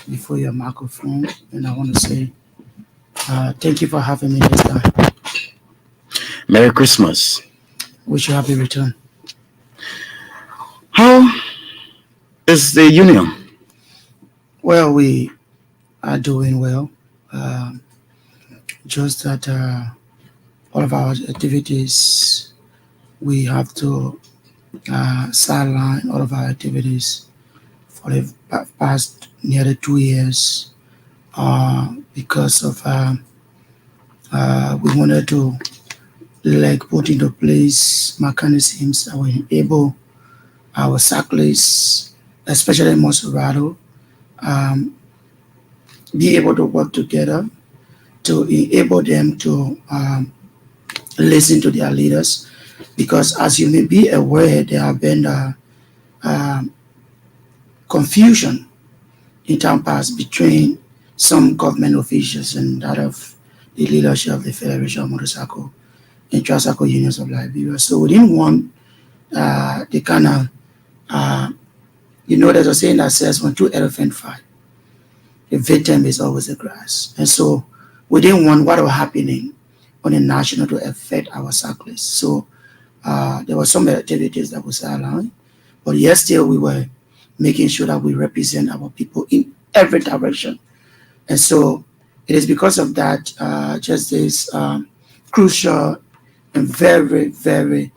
before your microphone, and I want to say thank you for having me this time. Merry Christmas. Wish you happy return. How is the union? Well, we are doing well. Um just that all of our activities, we have to sideline all of our activities for the past nearly 2 years because of we wanted to like put into place mechanisms that will enable our cyclists, especially in Monserrato, um, be able to work together to enable them to listen to their leaders. Because as you may be aware, there have been um, confusion in time past between some government officials and that of the leadership of the Federation of Motorcycle and Tricycle Unions of Liberia. So we didn't want the kind of, uh, there's a saying that says when two elephants fight, the victim is always the grass. And so we didn't want what was happening on the national to affect our cyclists. So there were some activities that was allowed, but yet still we were making sure that we represent our people in every direction. And so it is because of that, just this crucial and very, very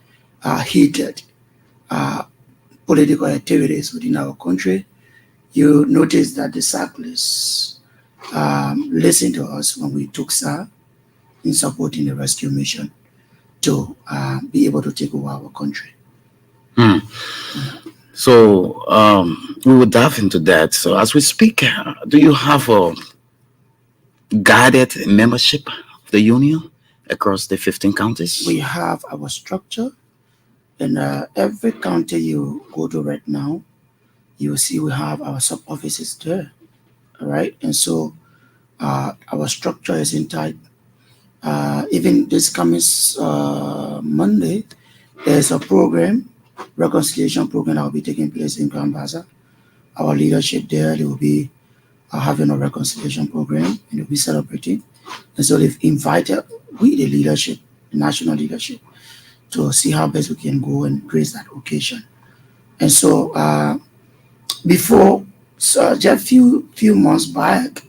heated uh, political activities within our country. You notice that the cyclists listened to us when we took SAR in supporting the rescue mission to be able to take over our country. Hmm. So we will dive into that. So as we speak, do you have a guided membership of the union across the 15 counties? We have our structure, and every county you go to right now, you will see we have our sub offices there. All right, and so our structure is intact. Even this coming Monday, there's a program, reconciliation program that will be taking place in Grand Baza. Our leadership there, they will be having a reconciliation program and they'll be celebrating. And so they've invited we, the leadership, the national leadership, to see how best we can go and grace that occasion. And so before, so just few months back,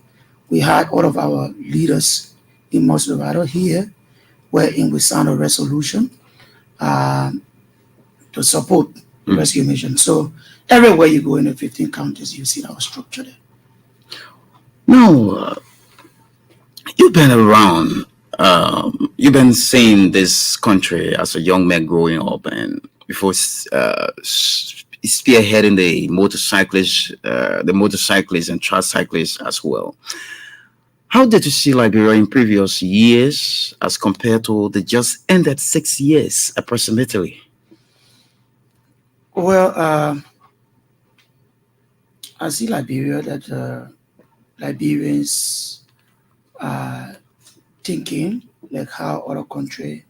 we had all of our leaders in Monserrato here, wherein we signed a resolution um, to support the Mm. rescue mission. So everywhere you go in the 15 counties, you see our structure there. No, you've been around. You've been seeing this country as a young man growing up, and before spearheading the motorcyclists and tricyclists as well. How did you see Liberia in previous years as compared to the just ended 6 years approximately? Well, I see Liberia that Liberians are thinking like how other country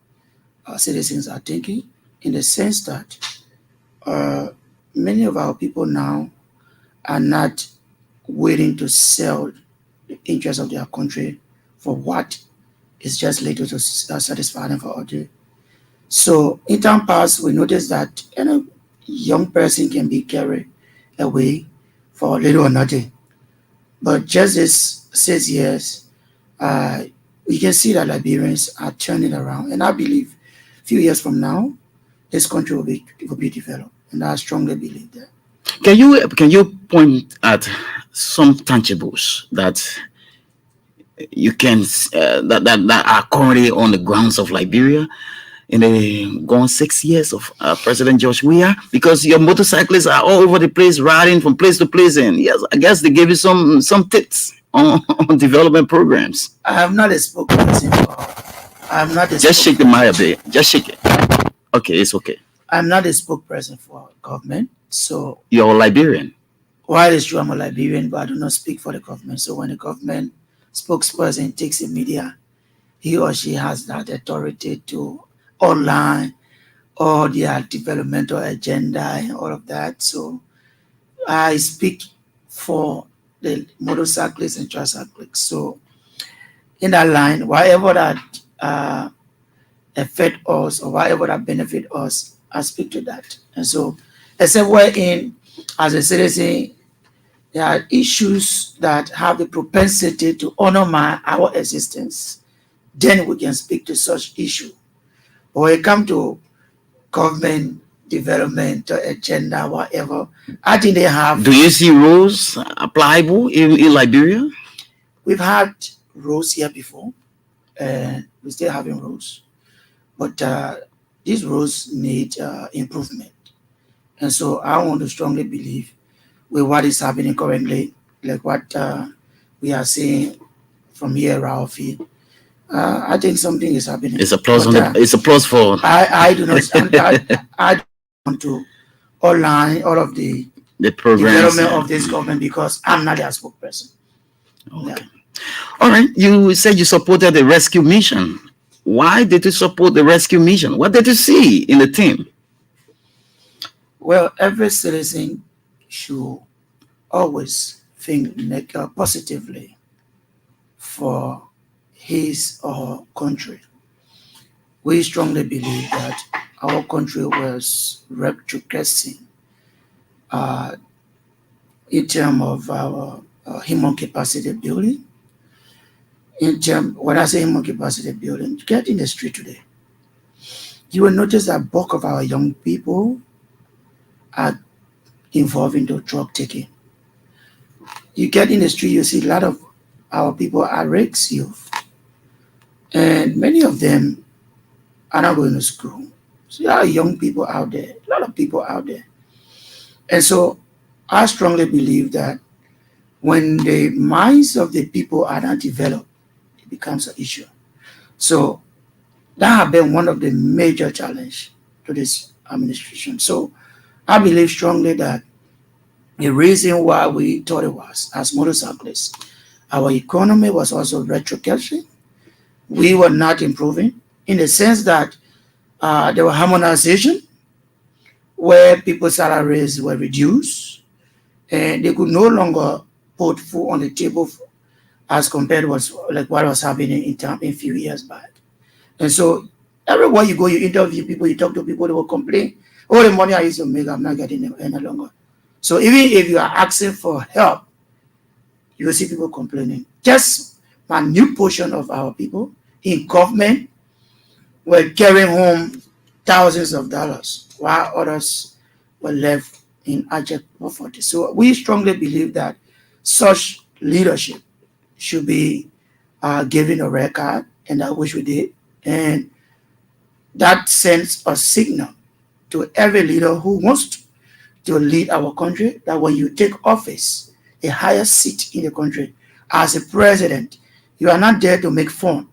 citizens are thinking, in the sense that uh, many of our people now are not willing to sell the interests of their country for what is just little to satisfy them for other. So in time past, we noticed that young person can be carried away for little or nothing. But just this 6 years, uh, we can see that Liberians are turning around, and I believe a few years from now, this country will be developed, and I strongly believe that. Can you point at some tangibles that you can that are currently on the grounds of Liberia in the gone 6 years of President George Weah? Because your motorcyclists are all over the place, riding from place to place, and yes, I guess they gave you some tips on, on development programs. I am not a spokesperson for. I'm not a Just shake the spokesperson. mic a bit. Just shake it. Okay, it's okay. I'm not a spokesperson for government. So You're a Liberian. while it's true I'm a Liberian, but I do not speak for the government. So when the government spokesperson takes the media, he or she has that authority to outline all their developmental agenda and all of that. So I speak for the motorcyclists and tricyclists. So in that line, whatever that affect us or whatever that benefit us, I speak to that. And so, except wherein, as a citizen, there are issues that have the propensity to undermine our existence, then we can speak to such issue. But when it comes to government development agenda, whatever, I think they have. Do you see rules applicable in Liberia? We've had rules here before, and we're still having rules, but these rules need improvement. And so I want to strongly believe with what is happening currently, like what we are seeing from here, Ralphie. I think something is happening. It's a plus But, it's a plus for I do not I don't want to outline all of the the programs. development of this government because I'm not their spokesperson. Okay. Yeah. All right. You said you supported the rescue mission. Why did you support the rescue mission? What did you see in the team? Well, every citizen should always think positively for his or her country. We strongly believe that our country was retrogressing in terms of our human capacity building. When I say human capacity building, get in the street today, you will notice that bulk of our young people are involved in the drug taking. You get in the street, you see a lot of our people are race youth, and many of them are not going to school. So there are young people out there, a lot of people out there. And so I strongly believe that when the minds of the people are not developed, it becomes an issue. So that has been one of the major challenges to this administration. So I believe strongly that the reason why we thought it was, as motorcyclists, our economy was also retrogressing. We were not improving in the sense that there was harmonization where people's salaries were reduced and they could no longer put food on the table as compared to what was happening in a few years back. And so everywhere you go, you interview people, you talk to people, they will complain, oh, the money I used to make, I'm not getting it any longer. So even if you are asking for help, you will see people complaining. Just a new portion of our people in government were carrying home thousands of dollars, while others were left in abject poverty. So we strongly believe that such leadership should be given a red card, and I wish we did. And that sends a signal to every leader who wants to lead our country that when you take office, a higher seat in the country, as a president, you are not there to make fun.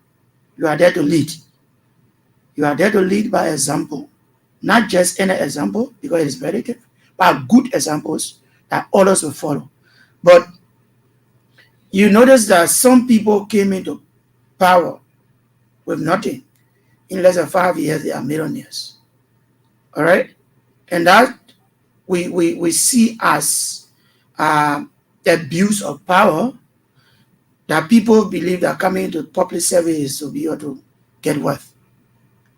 You are there to lead. You are there to lead by example, not just any example because it is relative, but good examples that others will follow. But you notice that some people came into power with nothing. In less than 5 years, they are millionaires. All right? And that we see as the abuse of power, that people believe that coming into public service to be able to get wealth.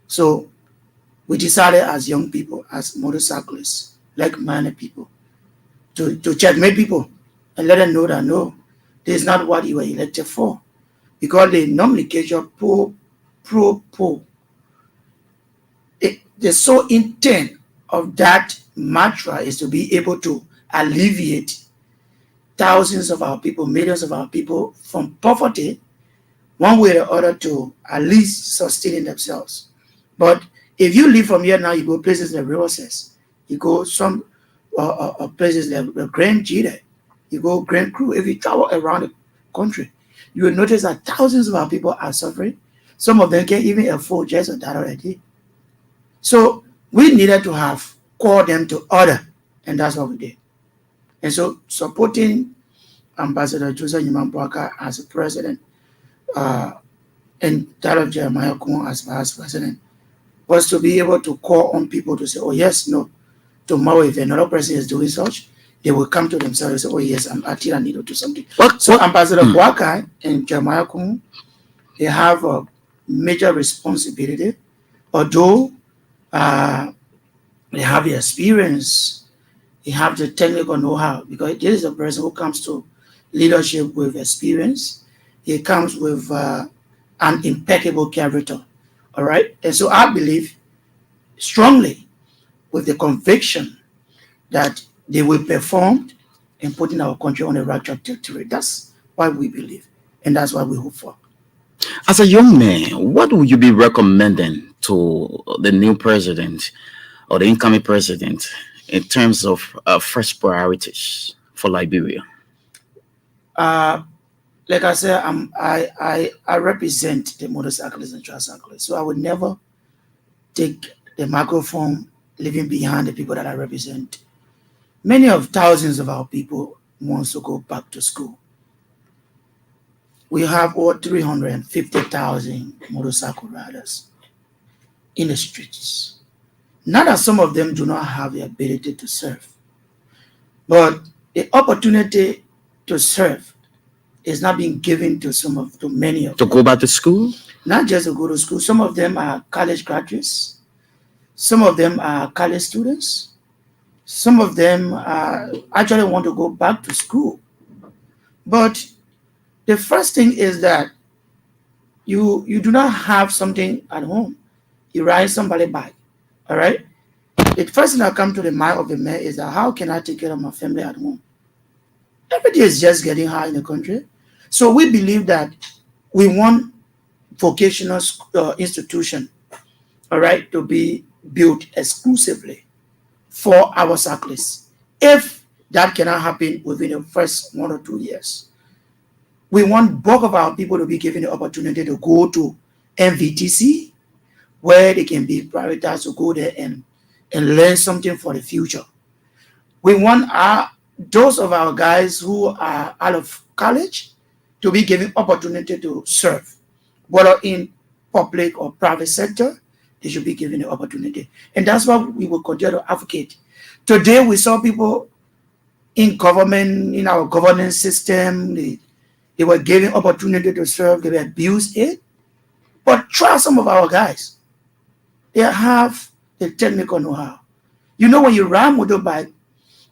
So we decided as young people, as motorcyclists, like-minded people, to checkmate people and let them know that no, this is not what you were elected for. Because the nomenclature pro. The sole intent of that mantra is to be able to alleviate thousands of our people, millions of our people from poverty, one way or other to at least sustaining themselves. But if you leave from here now, you go places like Rivers, you go some places like Grand Jide, you go Grand Cru. If you travel around the country, you will notice that thousands of our people are suffering. Some of them can't even afford just a dollar a day. So we needed to have called them to order, and that's what we did. And so supporting Ambassador Joseph Nyimambuaka as a president and that of Jeremiah Kumo as vice president was to be able to call on people to say, oh yes, no, tomorrow if another person is doing such, they will come to themselves and say, oh yes, I think I need to do something. What, So what, Ambassador Boakai and Jeremiah Kung, they have a major responsibility, although they have the experience, they have the technical know-how, because this is a person who comes to leadership with experience. He comes with an impeccable character, all right? And so I believe strongly with the conviction that they will perform in putting our country on the right trajectory. That's why we believe, and that's what we hope for. as a young man, what would you be recommending to the new president or the incoming president in terms of first priorities for Liberia? Like I said, I represent the motorcyclists and tricyclists, so I would never take the microphone leaving behind the people that I represent. Many of thousands of our people wants to go back to school. We have over 350,000 motorcycle riders in the streets. Not that some of them do not have the ability to serve, but the opportunity to serve is not being given to many of To them. go back to school? Not just to go to school. Some of them are college graduates. Some of them are college students. Some of them actually want to go back to school. But the first thing is that you do not have something at home. You ride somebody bike, all right? The first thing that comes to the mind of the man is that how can I take care of my family at home? Everything is just getting high in the country. So we believe that we want vocational institution, all right, to be built exclusively for our cyclists. If that cannot happen within the first 1 or 2 years, we want bulk of our people to be given the opportunity to go to MVTC, where they can be prioritized to go there and learn something for the future. We want those of our guys who are out of college to be given opportunity to serve, whether in public or private sector. They should be given the opportunity, and that's what we will continue to advocate. Today, we saw people in government, in our governance system, they were given opportunity to serve, they were abused it. But try some of our guys. They have the technical know-how. You know, when you ride motorbike,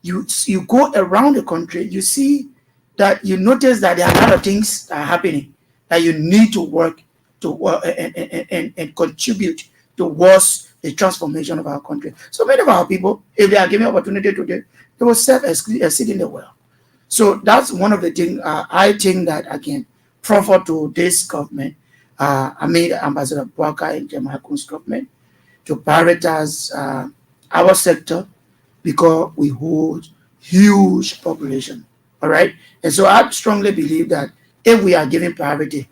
you go around the country, you see that you notice that there are a lot of things that are happening that you need to work to and contribute towards the transformation of our country. So many of our people, if they are given opportunity today, they will serve exceedingly well. So that's one of the things I think that I can proffer to this government. I made Ambassador Boakai and Jeremiah Kung's government to prioritize our sector because we hold huge population. All right. And so I strongly believe that if we are giving priority,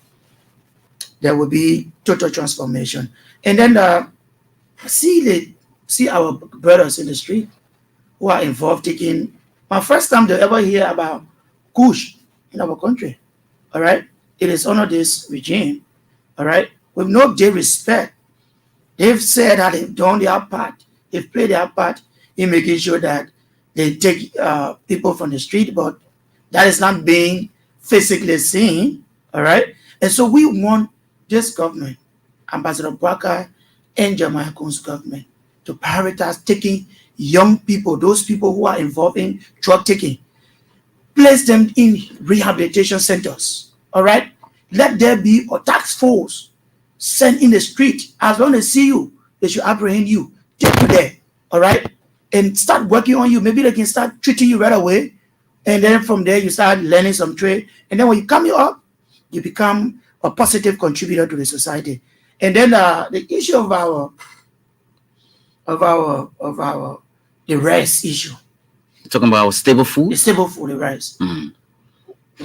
there will be total transformation. And then see our brothers in the street who are involved taking. My first time to ever hear about Kush in our country. All right. It is under this regime. All right. With no due respect. They've said that they've done their part. They've played their part in making sure that they take people from the street, but that is not being physically seen. All right. And so we want this government, Ambassador Boakai and Jeremiah Kung's government, to prioritize taking young people, those people who are involved in drug taking, place them in rehabilitation centers. All right. Let there be a task force sent in the street. As long as they see you, they should apprehend you, take you there. All right. And start working on you. Maybe they can start treating you right away. And then from there, you start learning some trade. And then when you come up, you become a positive contributor to the society. And then the issue of the rice issue. You're talking about stable food? The stable food, the rice. Mm.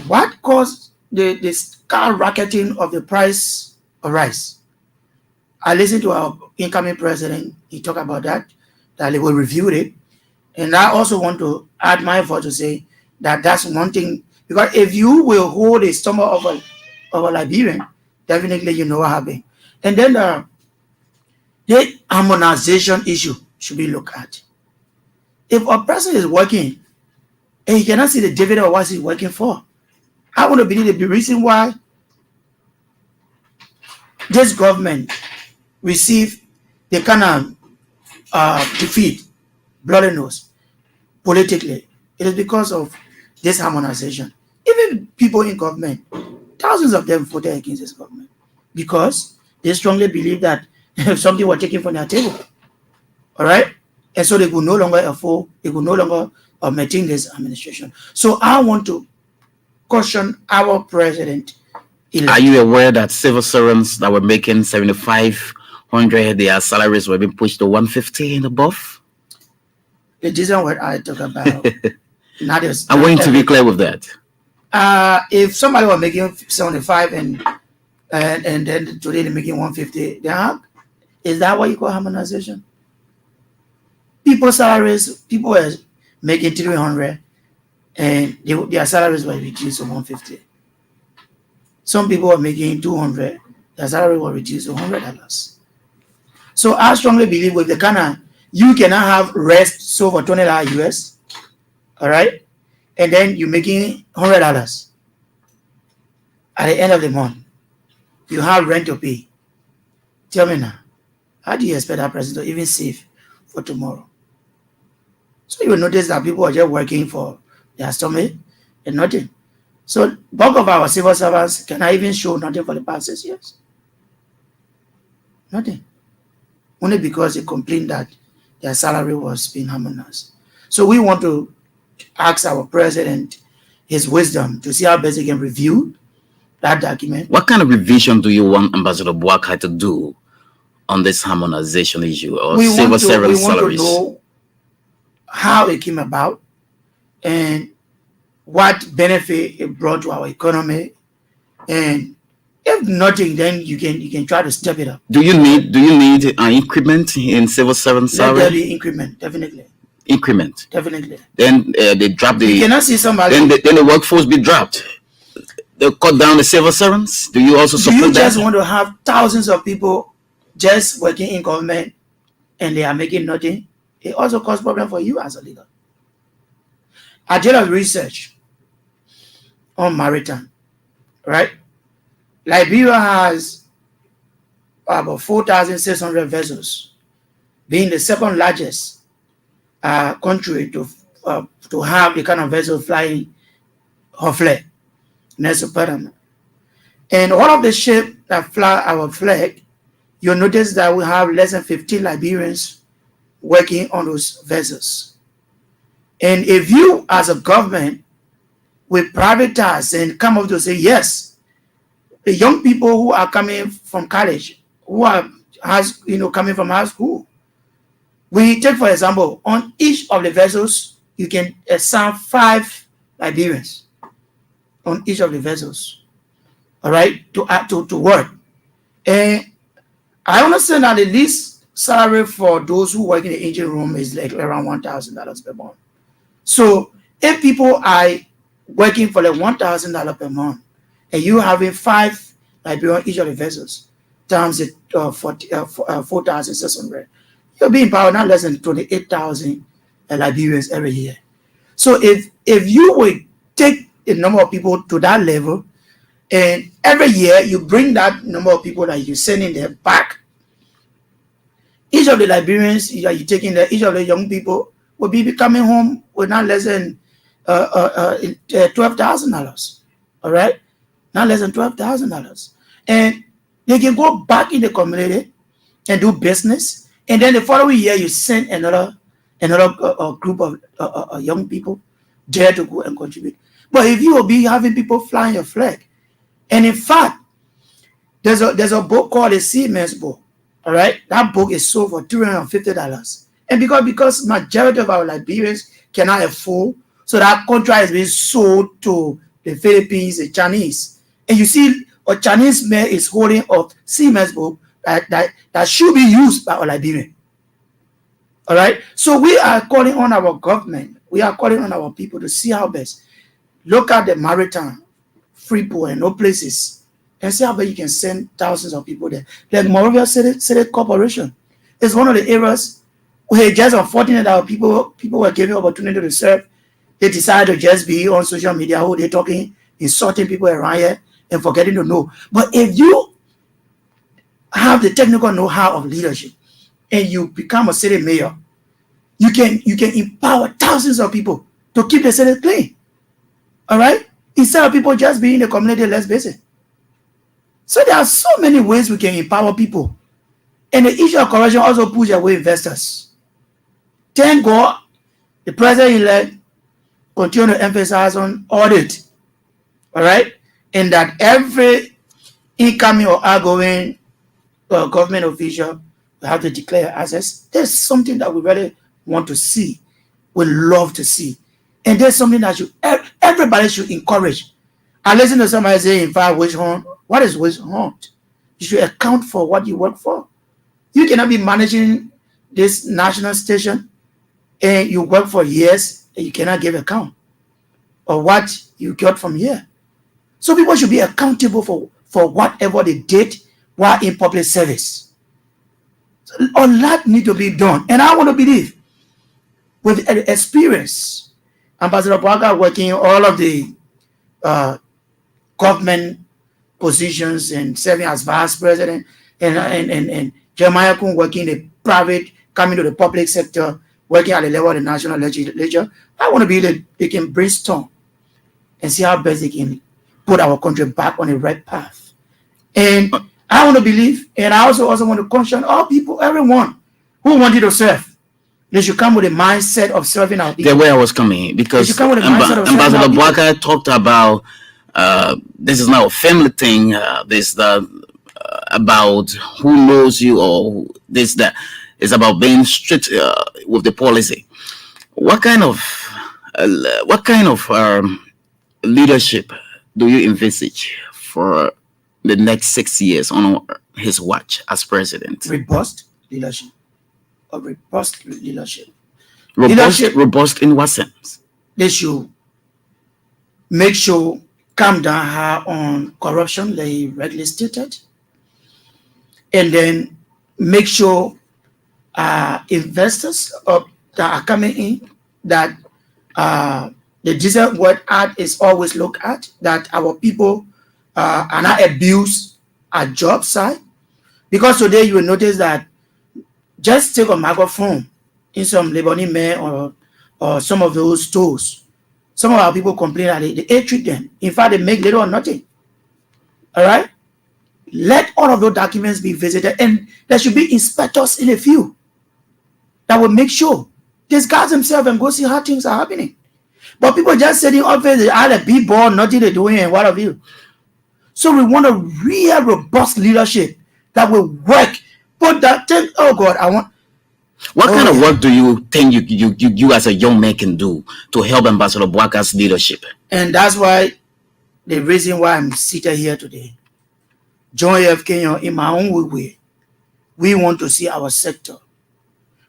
What caused the skyrocketing of the price of rice? I listened to our incoming president. He talked about that they will review it. And I also want to add my voice to say that that's one thing. Because if you will hold a stomach of a Liberian, definitely you know what happened. And then the harmonization issue should be looked at. If a person is working and he cannot see the dividend of what he's working for. I want to believe the reason why this government received the kind of defeat, bloody nose, politically, it is because of this harmonization. Even people in government, thousands of them voted against this government because they strongly believe that something was taken from their table. All right? And so they could no longer afford, they could no longer maintain this administration. So I want to caution our president. Are you aware that civil servants that were making 7,500, their salaries were being pushed to 150 and above? It isn't what I talk about. I want to be clear with that. If somebody was making 75 and then today they're making 150, is that what you call harmonization? People's salaries, people were making 300 and their salaries were reduced to 150. Some people were making 200, their salary was reduced to $100. So I strongly believe with the kind of, you cannot have rest so for $20 US, all right? And then you're making $100 at the end of the month. You have rent to pay. Tell me now, how do you expect that person to even save for tomorrow? So you will notice that people are just working for their stomach and nothing. So bulk of our civil servants cannot even show nothing for the past 6 years. Nothing. Only because they complained that their salary was being harmonized. So we want to ask our president his wisdom to see how best he can review that document. What kind of revision do you want Ambassador Boakai to do on this harmonization issue or civil servant salaries? We want to know how it came about and what benefit it brought to our economy, and if nothing, then you can try to step it up. Do you need an increment in civil servant salary? Let there be increment, definitely. Increment, definitely. Then they drop the. You cannot see somebody. Then the workforce be dropped. They cut down the civil servants. Do you also support that? Do you just want to have thousands of people just working in government and they are making nothing? It also causes problem for you as a leader. I did a research on maritime, right? Liberia has about 4,600 vessels, being the second largest country to have the kind of vessel flying her flag next to Panama. And all of the ships that fly our flag, you'll notice that we have less than 15 Liberians working on those vessels. And if you, as a government, will privatize and come up to say, yes, the young people who are coming from college, who are coming from high school, we take, for example, on each of the vessels, you can assign 5 Liberians on each of the vessels, all right, to work. And I understand that the least salary for those who work in the engine room is like around $1,000 per month. So if people are working for like $1,000 per month, and you having 5 Liberians on each of the vessels, times 4,600, you'll be empowered not less than 28,000 Liberians every year. So if you would take the number of people to that level, and every year you bring that number of people that you're sending there back, each of the Liberians that you're taking there, each of the young people will be coming home with not less than $12,000. All right, not less than $12,000, and they can go back in the community and do business. And then the following year, you send another group of young people there to go and contribute. But if you will be having people flying your flag, and in fact, there's a book called the Seaman's Book. All right, that book is sold for $350, and because majority of our Liberians cannot afford, so that contract is being sold to the Philippines, the Chinese, and you see a Chinese man is holding a Seaman's Book that should be used by a Liberian. All right, so we are calling on our government, we are calling on our people to see how best look at the maritime, Freeport, and no places, and see how best you can send thousands of people there. Like Monrovia City Corporation is one of the areas where just unfortunate that people were given opportunity to serve They decide to just be on social media, oh, they're talking, insulting people around here and forgetting to know. But if you have the technical know-how of leadership and you become a city mayor, you can empower thousands of people to keep the city clean. All right? Instead of people just being in the community less busy. So there are so many ways we can empower people. And the issue of corruption also pushes away investors. Thank God the president-elect continue to emphasize on audit. All right? And that every incoming or outgoing government official will have to declare assets. There's something that we really want to see. We love to see. And there's something that everybody should encourage. I listen to somebody say, in fact, witch hunt. What is witch hunt? You should account for what you work for. You cannot be managing this national station and you work for years and you cannot give account of what you got from here. So people should be accountable for whatever they did while in public service. So a lot need to be done. And I want to believe with experience, Ambassador Boakai working all of the government positions and serving as vice president, and Jeremiah Kun working in the private, coming to the public sector, working at the level of the national legislature. I want to be that they can brainstorm and see how best they can put our country back on the right path. And I want to believe, and I also want to caution all people, everyone who wanted to serve. They should come with a mindset of serving our people. The way I was coming, because Ambassador Boakai talked about this is not a family thing. This about who knows you, or this that is about being strict with the policy. What kind of leadership do you envisage for the next 6 years on his watch as president? Robust leadership. A robust leadership. Robust in what sense? They should make sure calm down high on corruption, like he regularly stated, and then make sure investors that are coming in, that the Decent Work Act is always looked at, that our people are not abused at job site. Because today you will notice that just take a microphone in some Lebanese men or some of those stores. Some of our people complain that they treat them. In fact, they make little or nothing. All right? Let all of those documents be visited, and there should be inspectors in a few that will make sure disguise themselves and go see how things are happening. But people just sitting up there, they are the big ball, nothing they're doing, and what have you. So we want a real robust leadership that will work. Put that thing, oh God, I want. What kind of work do you think you as a young man can do to help Ambassador Boakai's leadership? And that's why the reason why I'm seated here today. John F. Kenyon, in my own way, we want to see our sector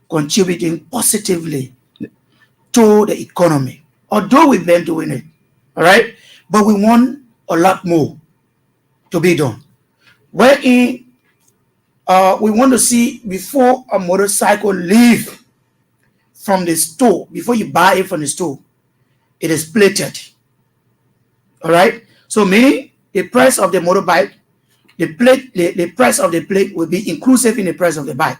contributing positively to the economy. Although we've been doing it, all right? But we want a lot more to be done. Wherein we want to see, before a motorcycle leave from the store, before you buy it from the store, it is plated. All right? So meaning the price of the motorbike, the price of the plate will be inclusive in the price of the bike.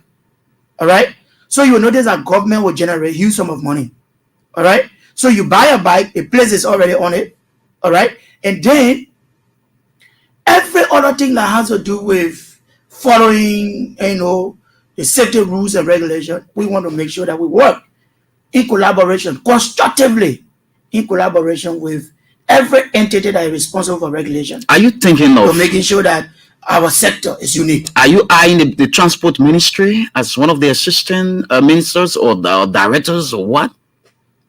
All right? So you will notice that government will generate huge sum of money. All right? So you buy a bike, the place is already on it. All right? And then every other thing that has to do with following, the safety rules and regulations, we want to make sure that we work in collaboration, constructively, in collaboration with every entity that is responsible for regulation. Are you thinking of making sure that our sector is unique? Are you eyeing the transport ministry as one of the assistant ministers or the directors or what?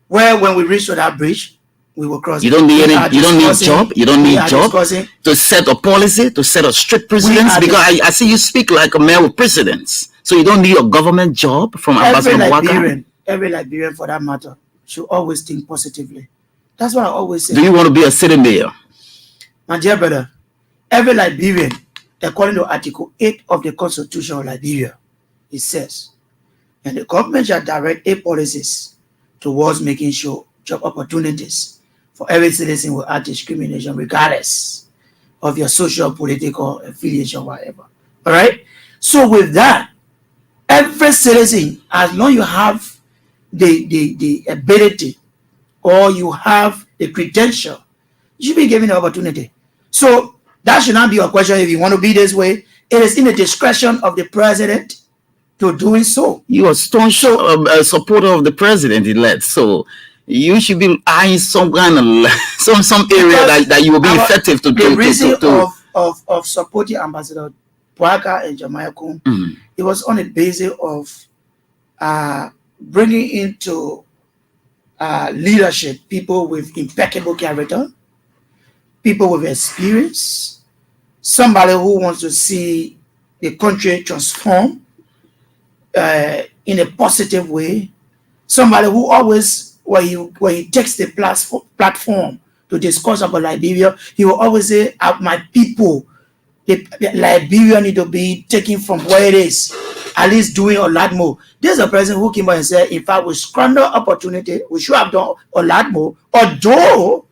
Well, when we reach to that bridge, we will cross. You don't need any. You don't need job. You don't need job to set a policy, to set a strict precedence. Because I see you speak like a man with precedence. So you don't need a government job from Ambassador Boakai. Every Liberian, for that matter, should always think positively. That's what I always say. Do you want to be a city mayor? My dear brother, every Liberian, according to Article 8 of the Constitution of Liberia, it says, and the government shall direct 8 policies towards making sure job opportunities for every citizen without discrimination, regardless of your social, political affiliation, whatever. All right. So with that, every citizen, as long you have the ability or you have the credential, you should be given the opportunity. So that should not be a question if you want to be this way. It is in the discretion of the president to doing so. You are staunch supporter of the president-elect, so you should be eyeing some kind of some area that you will be effective to do. The reason of supporting Ambassador Boakai and Jeremiah Kum, it was on the basis of bringing into leadership people with impeccable character, people with experience, somebody who wants to see the country transform in a positive way, somebody who always, when he takes the platform to discuss about Liberia, he will always say, my people, the Liberia need to be taken from where it is, at least doing a lot more. There's a president who came out and said, in fact, we squander opportunity, we should have done a lot more, although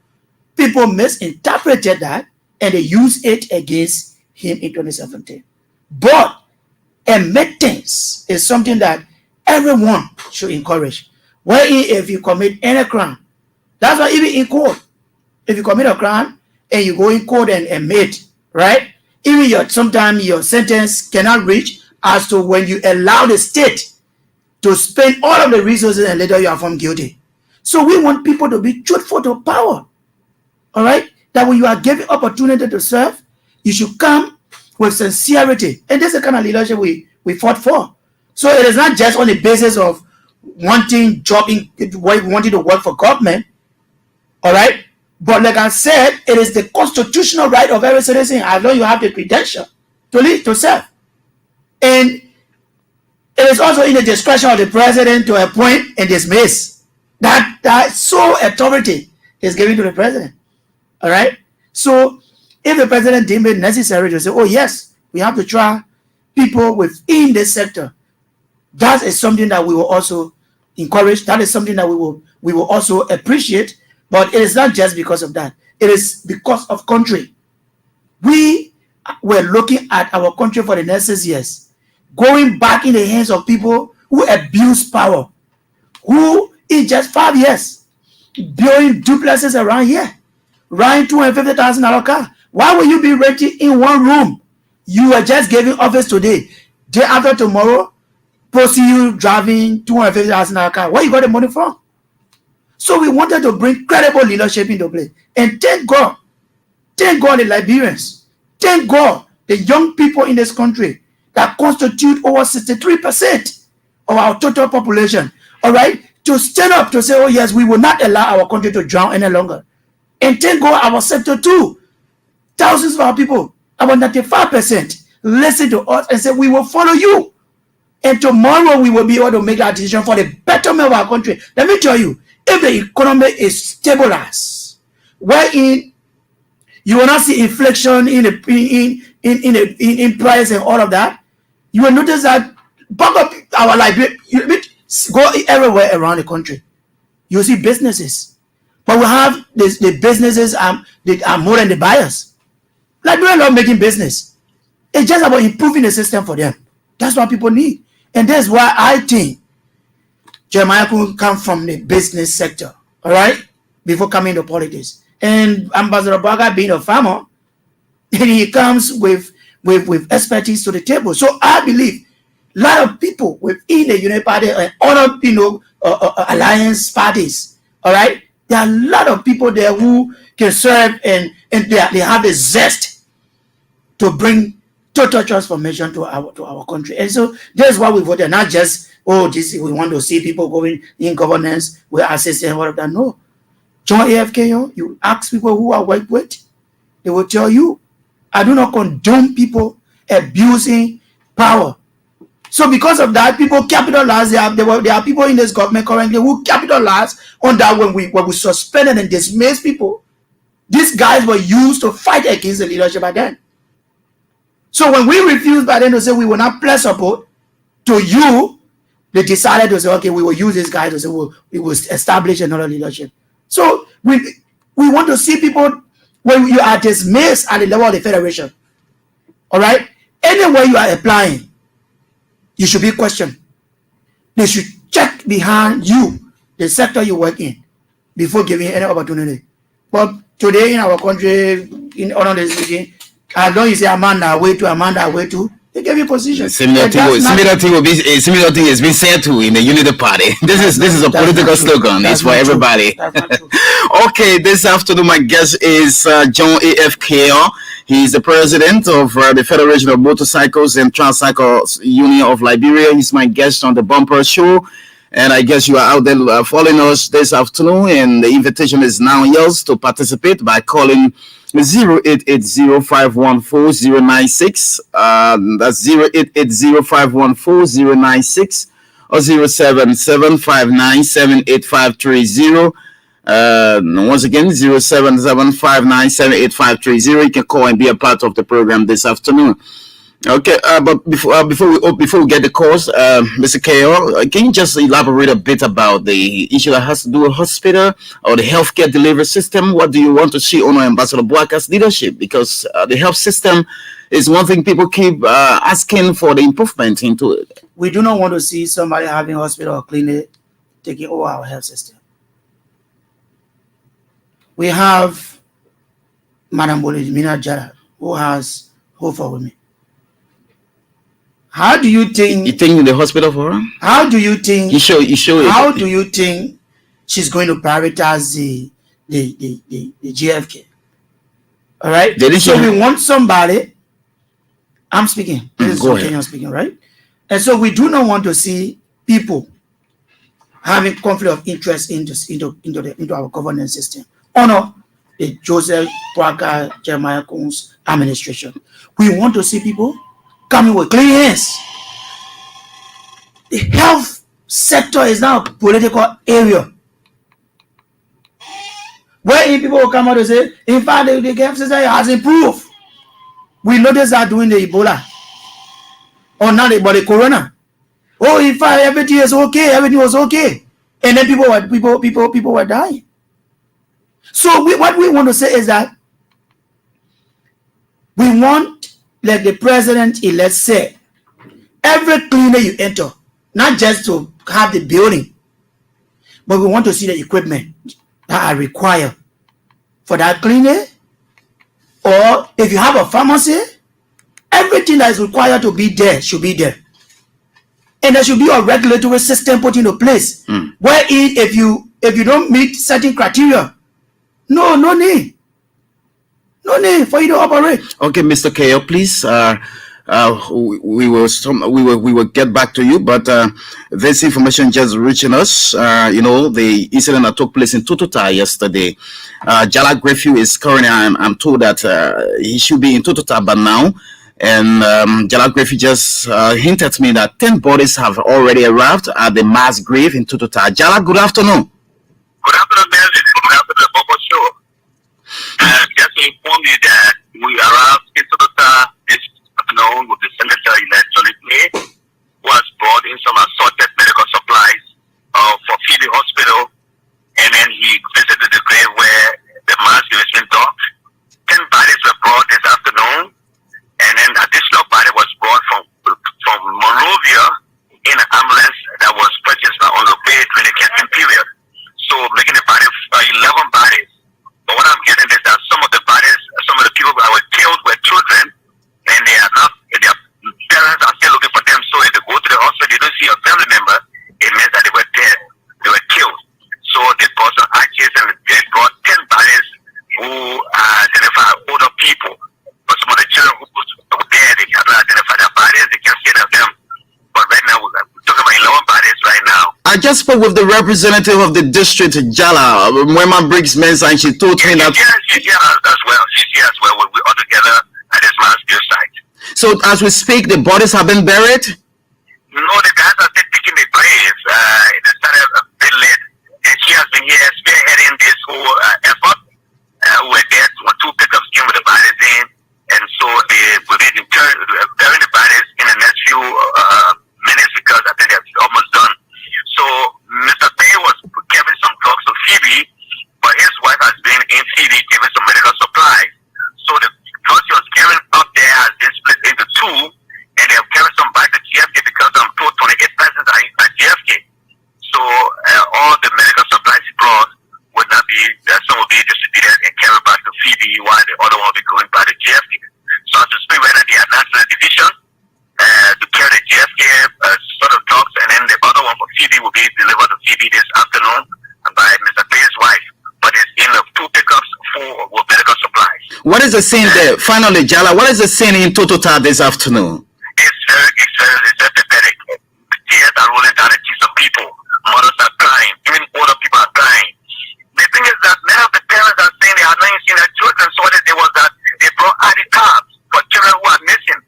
people misinterpreted that and they used it against him in 2017. But admittance is something that everyone should encourage. Wherein if you commit any crime, that's why even in court, if you commit a crime and you go in court and admit, right? Even sometimes your sentence cannot reach as to when you allow the state to spend all of the resources and later you are found guilty. So we want people to be truthful to power. All right? That when you are given opportunity to serve, you should come with sincerity. And this is the kind of leadership we fought for. So it is not just on the basis of wanting to work for government. All right? But like I said, it is the constitutional right of every citizen, as long as you have the credential to lead, to serve. And it is also in the discretion of the president to appoint and dismiss. That sole authority is given to the president. All right? So if the president deemed it necessary to say, oh yes, we have to try people within this sector, that is something that we will also encourage. That is something that we will also appreciate. But it is not just because of that. It is because of country. We were looking at our country for the next 6 years, going back in the hands of people who abuse power, who in just 5 years, building duplexes around here, riding $250,000 car. Why will you be renting in one room? You were just giving office today. Day after tomorrow, posting you driving $250,000 car. Where you got the money from? So we wanted to bring credible leadership into play. And thank God the Liberians, thank God the young people in this country that constitute over 63% of our total population, all right, to stand up to say, oh yes, we will not allow our country to drown any longer. And thank God our sector too. Thousands of our people, about 95%, listen to us and say, we will follow you. And tomorrow we will be able to make that decision for the betterment of our country. Let me tell you, if the economy is stabilized, wherein you will not see inflation in price and all of that, you will notice that back up our Liberia, go everywhere around the country, you see businesses, but we have the businesses they are more than the buyers. Liberia not making business. It's just about improving the system for them. That's what people need, and that's why I think Jeremiah could come from the business sector, all right, before coming to politics. And Ambassador Boakai being a farmer, and he comes with expertise to the table. So I believe a lot of people within the United Party and other, alliance parties, all right, there are a lot of people there who can serve and they have the zest to bring total transformation to our country. And so that's why we voted, not just, oh, we want to see people going in governance with assistance and all of that. No. Join AFKO, you ask people who I work with, they will tell you, I do not condone people abusing power. So because of that, people capitalize. There are people in this government currently who capitalize on that when we suspended and dismissed people. These guys were used to fight against the leadership by then. So when we refused by then to say we will not pledge support to you, they decided to say, okay, we will use these guys to say we will establish another leadership. So we want to see people when you are dismissed at the level of the federation. All right, anywhere you are applying, you should be questioned. They should check behind you, the sector you work in, before giving any opportunity. But today in our country, in honor this region, as long as you say Amanda way to, they give you position. Similar thing has been said to in the Unity Party. This is a political slogan. It's for everybody. Okay, this afternoon my guest is John A.F. Kale. He is the president of the Federation of Motorcycles and Tricycles Union of Liberia. He's my guest on the Bumper Show. And I guess you are out there following us this afternoon. And the invitation is now yours to participate by calling 0880-514-096. That's 0880-514-096 or 077-597-8530. Once again, 077-597-8530. You can call and be a part of the program this afternoon. Okay, but before we get the calls, Mr. Kale, can you just elaborate a bit about the issue that has to do with hospital or the healthcare delivery system? What do you want to see on Ambassador Boakar's leadership? Because the health system is one thing people keep asking for the improvement into it. We do not want to see somebody having hospital or clinic taking over our health system. We have Madam Bolidimina Jara, who has Hope for Women. How do you think? You think in the hospital for her? How do you think? You show How do you think she's going to prioritize the GFK? All right. So we want somebody. I'm speaking. This is Kenyan speaking, right? And so we do not want to see people having conflict of interest into our governance system. Honor the Joseph Boakar Jeremiah Coons administration. We want to see people coming with clean hands. The health sector is now a political area where people will come out and say, in fact, the health system has improved. We noticed that during the Ebola or now the Corona. Oh, in fact, everything is okay. Everything was okay, and then people were dying. So what we want to say is that we want, like the president-elect said, every clinic you enter, not just to have the building, but we want to see the equipment that are required for that clinic. Or if you have a pharmacy, everything that is required to be there should be there. And there should be a regulatory system put into place. Where if you don't meet certain criteria, no need for you to operate. Okay, Mr. Kale, please. We will get back to you, but this information just reaching us. The incident that took place in Tututa yesterday. Jalak Greffield is currently, I'm told that he should be in Tututa by now, and Jalak Greffield just hinted to me that 10 bodies have already arrived at the mass grave in Tututa. Jalak, good afternoon. Good afternoon, Melvin. Good afternoon, the Bubble Show. Just to inform you that we arrived in Tututa this afternoon with the Senator-elect Johnny Clay, who has brought in some assorted medical supplies for Phoebe Hospital, and then he visited the grave where the mass grave has been dug. 10 bodies were brought this afternoon, and then additional body was brought from Monrovia in an ambulance that was purchased on the way during the camping period. So making the body 11 bodies. But what I'm getting is that some of the bodies, some of the people that were killed were children, and they are not, their parents are still looking for them. So if they go to the hospital, they don't see a family member, it means that they were dead, they were killed. So they brought some arches and they brought 10 bodies who identify older people. But some of the children who were there, they cannot identify their bodies, they can't see them. But right now, we're talking about 11 bodies right now. I just spoke with the representative of the district, Jala, Mwema Briggs Mensa, and she told me that. She's here as well. She's here as well. We're all together at this mass grave site. So as we speak, the bodies have been buried? No, the guys are still digging the graves. They started a bit late, and she has been here spearheading this whole effort. We're there, 2 pickups came with the bodies in, and so they will be burying the bodies in the next few minutes because I think they're almost done. So Mr. Bay was giving some drugs to Phoebe, What is the scene there? Finally, Jala, what is the scene in Totota this afternoon? It's very pathetic. Tears are rolling down the cheeks of people. Mothers are crying. Even older people are crying. The thing is that many of the parents are saying they had not even seen their children, so what it was that they brought ID cards for children who are missing.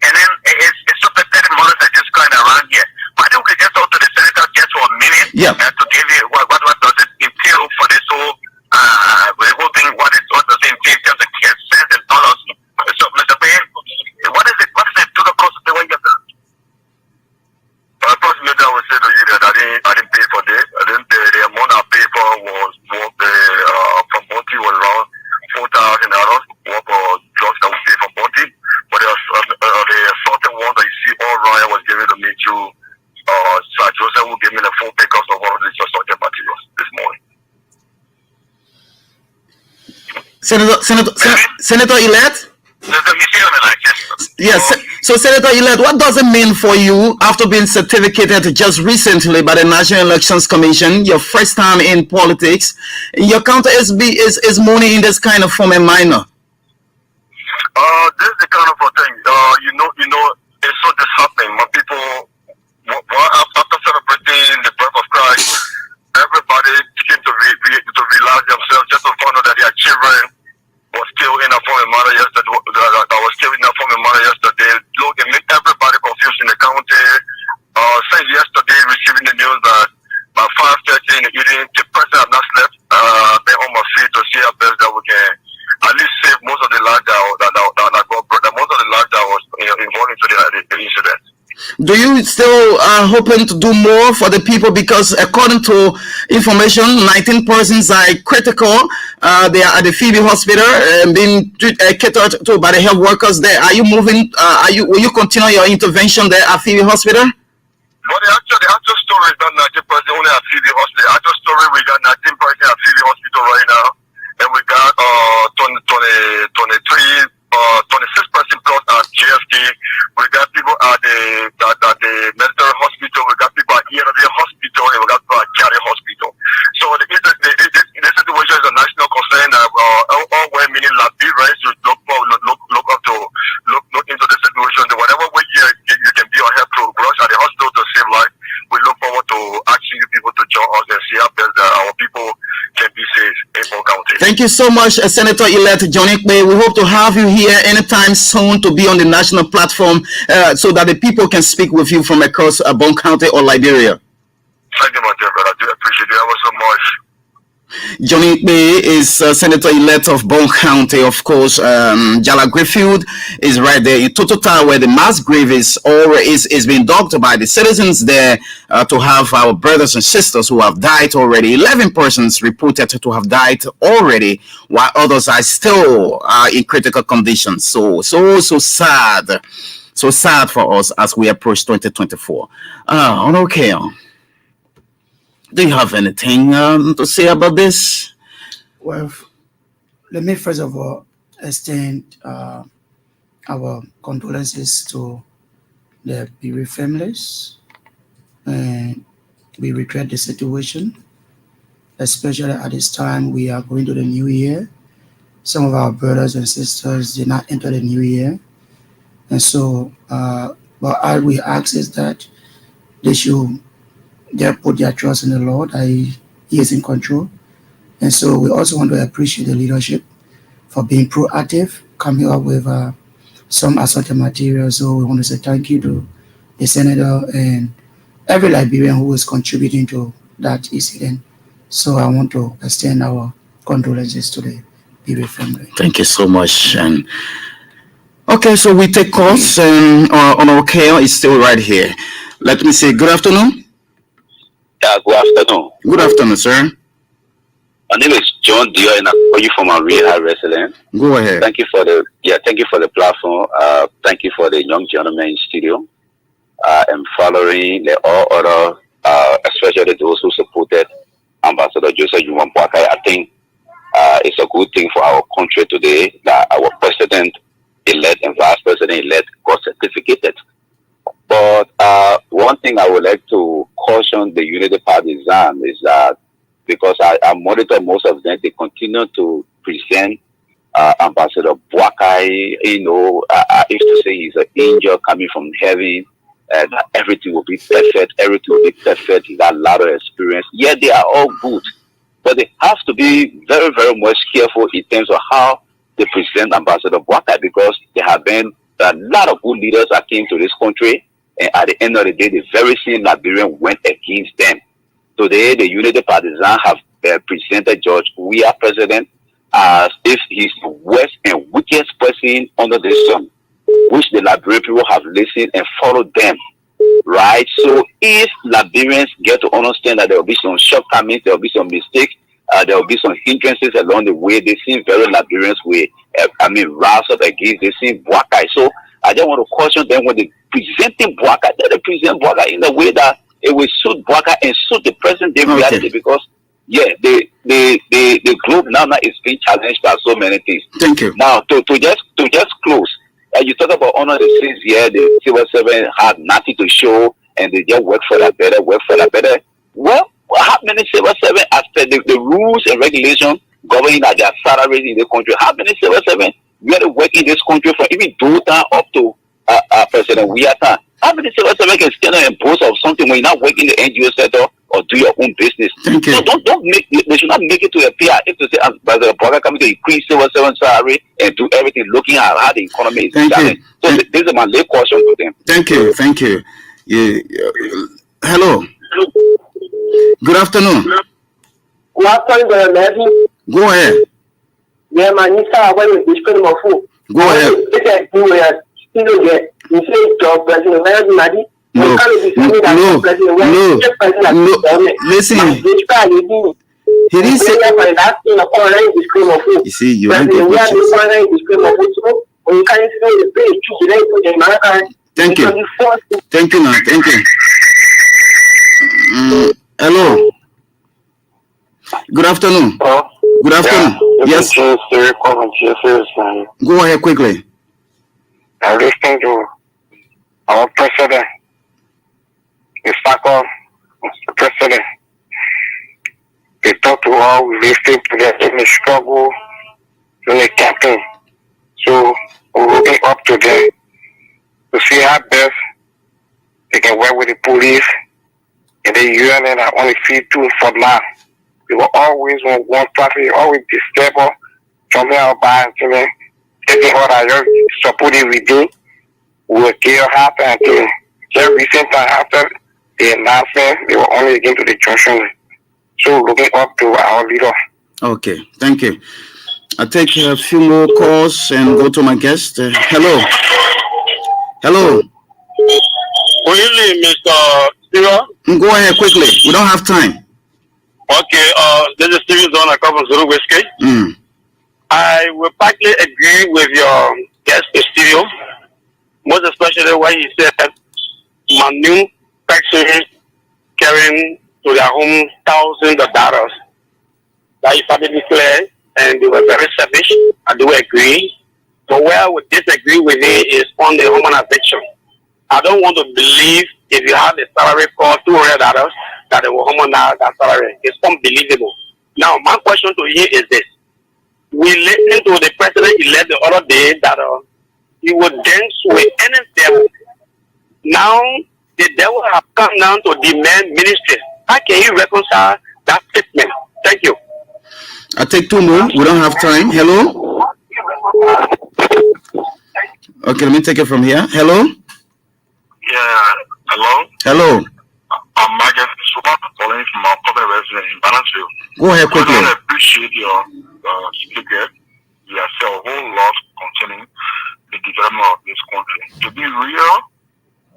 And then it's so pathetic. Mothers are just crying around here. Why don't we just talk to the senator just for a minute? Yeah. To give you what does it entail for this whole thing? What does it entail? Just to get cents and dollars. So, Mr. Payne, what is it to the cost of the way you've done? Approximately, I would say to you that I didn't pay for this. I didn't pay. The amount I paid for was from Monty was around $4,000. What for drugs that we paid for Monty, but the assaulting one that you see all Ryan was given to me to Sir Joseph, who gave me the full pickups of all of these assaulting materials this morning. Senator-elect? Yes. So, Senator-elect, what does it mean for you after being certificated just recently by the National Elections Commission, your first time in politics? Your counter is money in this kind of form a minor. This is the kind of a thing. It's so disheartening. My people, after celebrating the birth of Christ, everybody began to realize themselves just to find out that their children was still in a form of mother yesterday. Look, it made everybody confused in the county. Since yesterday, receiving the news that by 5:30 in the evening, the person had not slept. Been on my feet to see how best that we can at least save most of the lives that was involved into the incident. Do you still hoping to do more for the people? Because according to information, 19 persons are critical. They are at the Phoebe Hospital being catered to by the health workers there. Are you moving? Will you continue your intervention there at Phoebe Hospital? But the actual story is not 19 persons only at Phoebe Hospital. The actual story, we got 19 persons at Phoebe Hospital right now, and we got 26 persons plus at JFK. We got people at the military hospital. We got people at ENV hospital, and we got people at Cali hospital. So the situation is a national concern. All well-meaning Liberians should look into the situation. Whatever way you can be on help to rush at the hospital to save life. We look forward to asking you people to join us and see how best our people can be safe in Bon County. Thank you so much, Senator-elect John Ikpe. We hope to have you here anytime soon to be on the national platform so that the people can speak with you from across Bon County or Liberia. Thank you, my dear brother. I do appreciate it ever so much. Johnny Ikpe is Senator-elect of Bon County, of course. Jala Greenfield is right there in Totota, where the mass grave is being dug by the citizens there to have our brothers and sisters who have died already. 11 persons reported to have died already, while others are still in critical condition. So sad. So sad for us as we approach 2024. Okay. Do you have anything to say about this? Well, let me first of all extend our condolences to the bereaved families, and we regret the situation, especially at this time we are going to the new year. Some of our brothers and sisters did not enter the new year, and so but all we ask is that they should put their trust in the Lord. He is in control. And so we also want to appreciate the leadership for being proactive, coming up with some assorted material. So we want to say thank you to the senator and every Liberian who is contributing to that incident. So I want to extend our condolences to the bereaved family. Thank you so much. And okay, so we take calls, and on our care is still right here. Let me say good afternoon. Good afternoon. Good afternoon, sir. My name is John Dior, and I'm calling from a real resident. Go ahead. Thank you for the platform. Thank you for the young gentleman in studio. And following all other, especially those who supported Ambassador Joseph Juwan Boakai. I think it's a good thing for our country today that our president-elect and vice president-elect got certificated. But one thing I would like to caution the Unity Partisan is that because I monitor most of them, they continue to present Ambassador Boakai, I used to say he's an angel coming from heaven, and everything will be perfect. Everything will be perfect. He got a lot of experience. Yeah, they are all good, but they have to be very, very much careful in terms of how they present Ambassador Boakai, because there have been a lot of good leaders that came to this country, and at the end of the day, the very same Liberian went against them. Today, the Unity Partisans have presented George Weah president as if he's the worst and weakest person under the sun, which the Liberian people have listened and followed them, right? So if Liberians get to understand that there will be some shortcomings, there will be some mistakes, there will be some hindrances along the way, they seem very Liberians way, rise up against, they seem Boakai. So I just want to caution them when they presenting Boakai, that they present Boakai in a way that it will suit Boakai and suit the present day reality, because the globe now is being challenged by so many things. Thank you. Now to just close, you talk about honor the saints here. The civil servant had nothing to show, and they just work for that better. Well, how many civil servants, after the rules and regulations governing that their salaries in the country, how many civil servants get to work in this country from even Dota up to President Weah? How many civil servants can stand and boast of something when you're not working in the NGO sector or do your own business? Thank you. So don't make, they should not make it to a PR if they say, by the Boakai coming to increase civil servant salary and do everything looking at how the economy is challenged. So this is my late question to them. Thank you. Hello. Good afternoon. Good afternoon, Matthew. Go ahead. Yeah, man, you saw when you discussed my food. Go ahead. You say job president, where is Madi? No. Listen. He didn't say. You see, you don't get what you Thank you. Thank you, man. Thank you. Hello. Good afternoon. Good afternoon. Yes. Go ahead quickly. I'm listening to our president, the SACO president. They talk to all, we listen to them in the struggle, in the campaign. So we're looking up to them to see how best they can work with the police and the UN are only feed too for now. They were always on one traffic, always disturb us, something about it. Taking what I just supported we do, we will kill happen until just recent time after the announcement, they were only again to the junction. So looking up to our leader. Okay, thank you. I'll take a few more calls and go to my guest. Hello. Good evening, Mr. Steven. Go ahead quickly. We don't have time. Okay, this is Steven Zone. I come from Zulu Whiskey. I will partly agree with your guest in studio, most especially when he said manufacturing carrying to their home thousands of dollars. That is certainly clear, and they were very selfish. I do agree. But where I would disagree with it is on the humanization. I don't want to believe if you have a salary for $200 that they will humanize that salary. It's unbelievable. Now, my question to you is this. We listened to the president-elect the other day that he would dance with any devil. Now, the devil have come down to demand ministry. How can you reconcile that statement? Thank you. I'll take two more. We don't have time. Hello? Okay, let me take it from here. Hello? Yeah, hello? Hello? I'm Margaret Super calling from our public resident in Balanceville. Go ahead quickly. I appreciate your speaker. You have said a whole lot concerning the development of this country. To be real,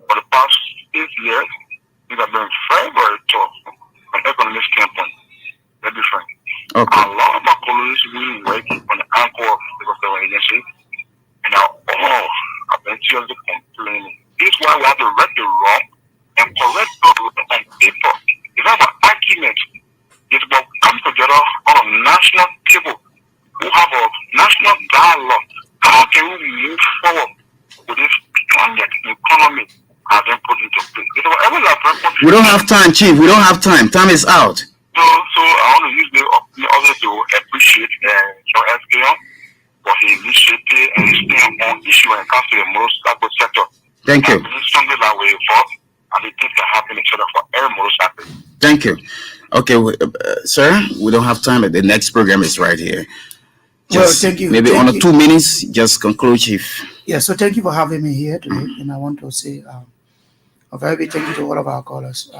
for the past 8 years, it has been very, very tough from an economic standpoint. Very different. Okay. A lot of our colleagues really working on the anchor of the government agency, and now all have been seriously complaining. This is why we have to right the wrong and correct people on paper. It's not about argument. It's about coming together on a national table who have a national dialogue. How can we move forward with this planet economy has been put into place? We don't have time, Chief. We don't have time. Time is out. So I want to use the other to appreciate John SKM for issue when it comes to the motorcycle sector. Thank I you. believe strongly that we evolve and the things can happen in Canada for every motorcycle. Thank you. Okay, sir, we don't have time. The next program is right here. Well, Just thank you. Maybe Thank under you. 2 minutes, just conclude, Chief. Yeah, so thank you for having me here today. And I want to say a very big thank you to all of our callers.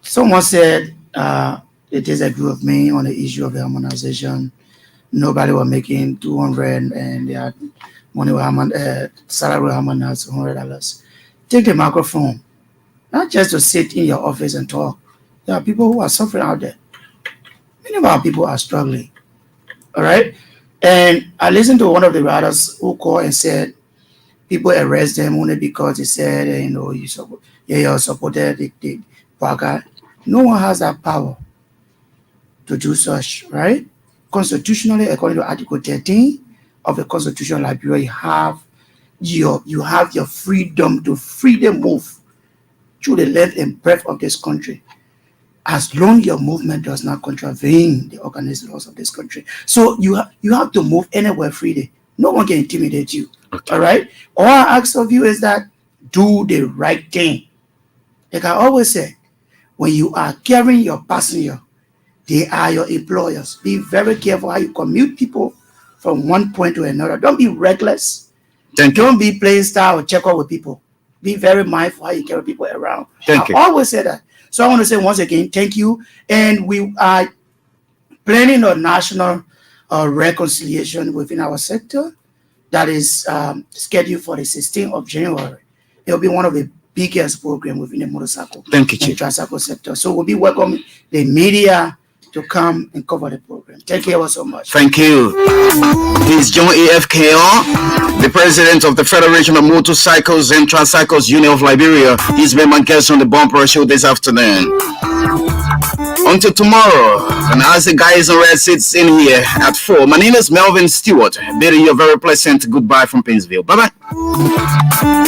Someone said they disagree with me on the issue of the harmonization. Nobody was making 200 and they had money with salary harmonized $100. Take the microphone, not just to sit in your office and talk. There are people who are suffering out there. Many of our people are struggling. All right. And I listened to one of the writers who called and said people arrest them only because they said, you supported the Parker. No one has that power to do such, right? Constitutionally, according to Article 13 of the Constitution of Liberia, you have your freedom to freely move through the length and breadth of this country, as long as your movement does not contravene the organized laws of this country. So you have to move anywhere freely. No one can intimidate you. Okay. All right? All I ask of you is that do the right thing. Like I always say, when you are carrying your passenger, they are your employers. Be very careful how you commute people from one point to another. Don't be reckless. Thank you. Don't be playing style or check out with people. Be very mindful how you carry people around. Thank you. I always say that. So I want to say once again, thank you. And we are planning a national reconciliation within our sector that is scheduled for the 16th of January. It will be one of the biggest programs within the motorcycle Thank you, and Chief. tricycle sector. So we'll be welcoming the media to come and cover the program. Thank you all so much. Thank you. This is John AFKR, the president of the Federation of Motorcycles and Tricycles Union of Liberia. He's been my guest on the Bumper Show this afternoon. Until tomorrow, and as the guys in red sits in here at 4, my name is Melvin Stewart, bidding you a very pleasant goodbye from Painesville. Bye-bye.